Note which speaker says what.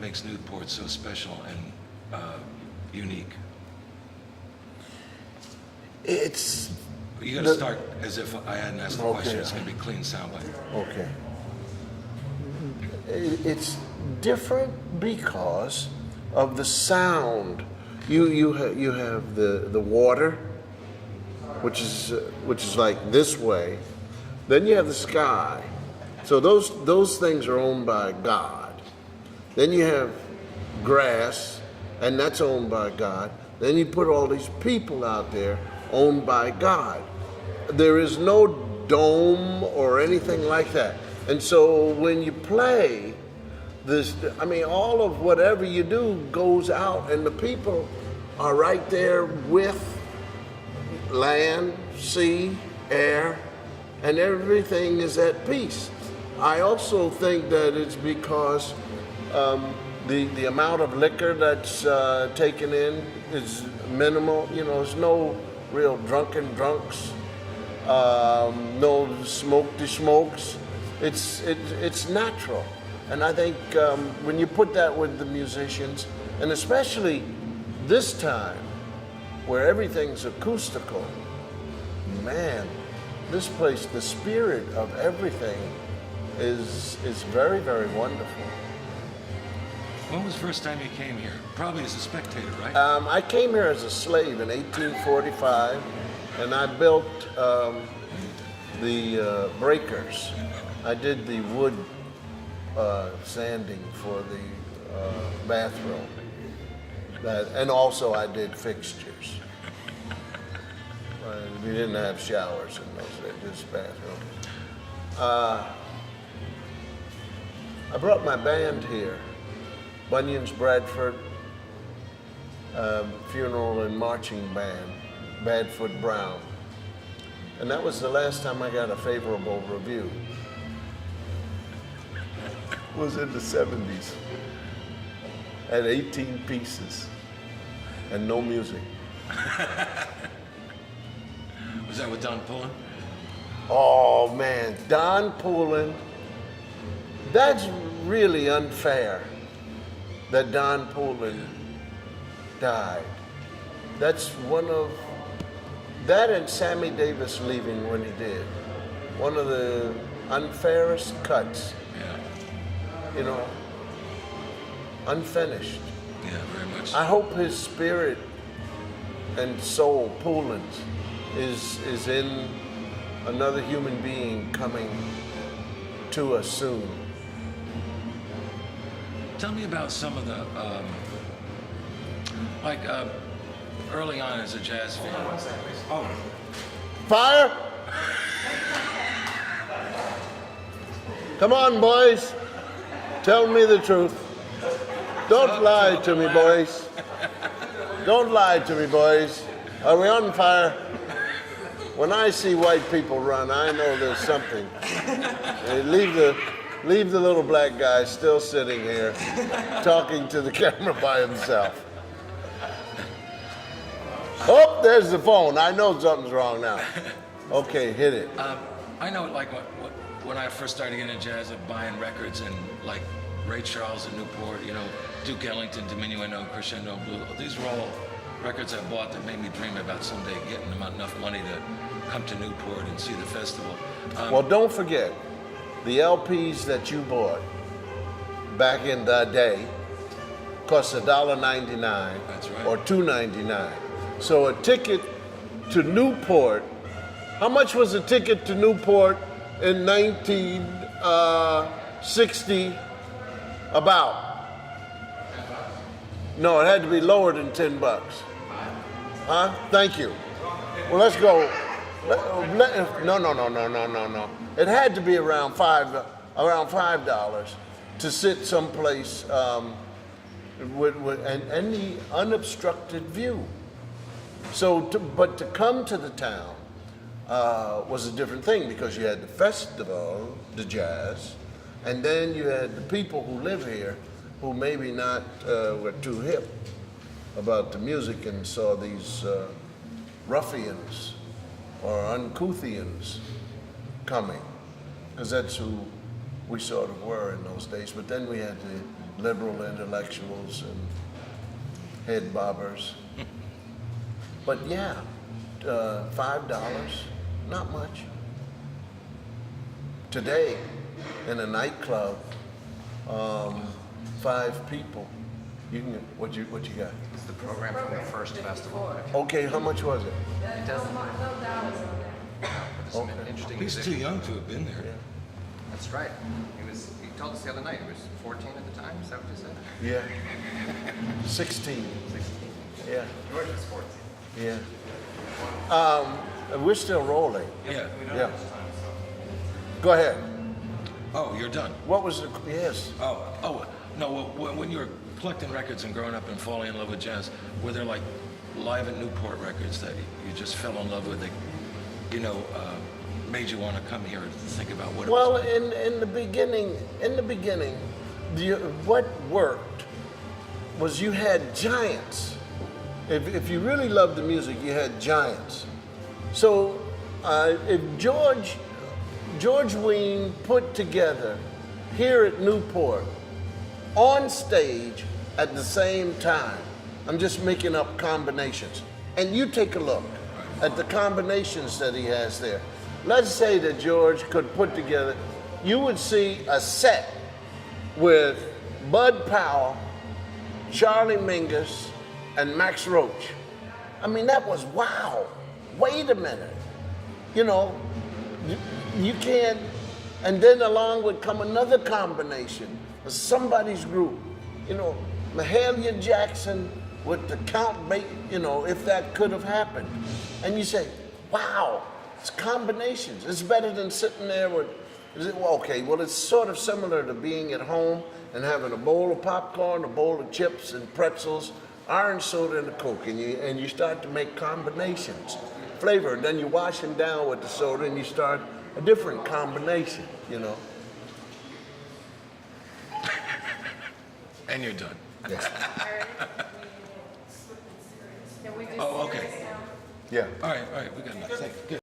Speaker 1: makes Newport so special and unique?
Speaker 2: It's
Speaker 1: You got to start as if I hadn't asked the
Speaker 2: Okay.
Speaker 1: question. It's going to be clean soundbite.
Speaker 2: okay. It's different because of the sound. You have the water, which is like this way. Then you have the sky. So those things are owned by God. Then you have grass, and that's owned by God. Then you put all these people out there owned by God. There is no dome or anything like that. And so when you play this, I mean, all of whatever you do goes out, and the people are right there with land, sea, air, and everything is at peace. I also think that it's because the amount of liquor that's taken in is minimal. You know, there's no real drunken drunks, no smoke smokes. It's natural, and I think when you put that with the musicians, and especially this time where everything's acoustical, man, this place, the spirit of everything is very, very wonderful.
Speaker 1: When was the first time you came here? Probably as a spectator, right?
Speaker 2: I came here as a slave in 1845, and I built the breakers. I did the wood sanding for the bathroom, and also I did fixtures. We didn't have showers in those days, just bathroom. I brought my band here, Bunyan's Bradford Funeral and Marching Band, Badfoot Brown. And that was the last time I got a favorable review. It was in the 70s. Had 18 pieces and no music.
Speaker 1: Was that with Don Pullen?
Speaker 2: Oh man, Don Pullen, that's really unfair that Don Pullen died. That's one of, that and Sammy Davis leaving when he did, one of the unfairest cuts.
Speaker 1: Yeah.
Speaker 2: You know, unfinished.
Speaker 1: Yeah, very much.
Speaker 2: I hope his spirit and soul, Pullen's, is in another human being coming to us soon.
Speaker 1: Tell me about some of the, early on as a jazz fan. Oh,
Speaker 2: Fire! Come on, boys. Tell me the truth. Don't lie to me, boys. Don't lie to me, boys. Are we on fire? When I see white people run, I know there's something. Hey, leave the little black guy still sitting here talking to the camera by himself. Oh, there's the phone. I know something's wrong now. Okay, hit it.
Speaker 1: I know, like, when I first started getting into jazz, buying records and, like, Ray Charles and Newport, you know, Duke Ellington, Diminuendo, Crescendo, Blue. These were all records I bought that made me dream about someday getting enough money to come to Newport and see the festival.
Speaker 2: Well, don't forget, the LPs that you bought back in the day cost $1.99.
Speaker 1: That's right.
Speaker 2: Or $2.99. So a ticket to Newport, how much was a ticket to Newport in 1960? About? No, it had to be lower than $10. Huh? Thank you. Well, let's go. No. It had to be around $5 to sit someplace with the unobstructed view. So, but to come to the town was a different thing because you had the festival, the jazz, and then you had the people who live here who maybe not were too hip about the music and saw these ruffians or uncouthians coming, because that's who we sort of were in those days. But then we had the liberal intellectuals and head bobbers. But yeah, $5, not much. Today, in a nightclub, 5 people, you can get, what you got?
Speaker 3: It's the program from the first festival.
Speaker 2: Okay, how much was it?
Speaker 3: It doesn't.
Speaker 2: Okay.
Speaker 3: Interesting.
Speaker 1: He's too young to have been there.
Speaker 3: That's right. He told us the other night. He was 14 at the time. Is that what you said?
Speaker 2: Yeah. 16.
Speaker 3: 16.
Speaker 2: Yeah.
Speaker 3: George was 14.
Speaker 2: Yeah. We're still rolling.
Speaker 1: Yeah.
Speaker 2: Yeah. Go ahead.
Speaker 1: Oh, you're done.
Speaker 2: What was the, yes.
Speaker 1: Oh, no, when you were collecting records and growing up and falling in love with jazz, were there like live at Newport records that you just fell in love with that, made you want to come here to think about what it
Speaker 2: Well,
Speaker 1: was like?
Speaker 2: in the beginning, what worked was you had giants. If you really loved the music, you had giants. So if George Wein put together here at Newport on stage at the same time, I'm just making up combinations, and you take a look at the combinations that he has there. Let's say that George could put together, you would see a set with Bud Powell, Charlie Mingus, and Max Roach. I mean, that was wow. Wait a minute. You can't, and then along would come another combination of somebody's group. Mahalia Jackson with the Count Basie, if that could have happened. And you say, wow, it's combinations. It's better than sitting there with, it's sort of similar to being at home and having a bowl of popcorn, a bowl of chips and pretzels, orange soda and a Coke, and you start to make combinations, flavor, and then you wash them down with the soda and you start a different combination,
Speaker 1: And you're done.
Speaker 2: Yes.
Speaker 4: Can we just
Speaker 1: Oh, okay.
Speaker 2: Yeah.
Speaker 1: All right, we got enough. Thank you. Good.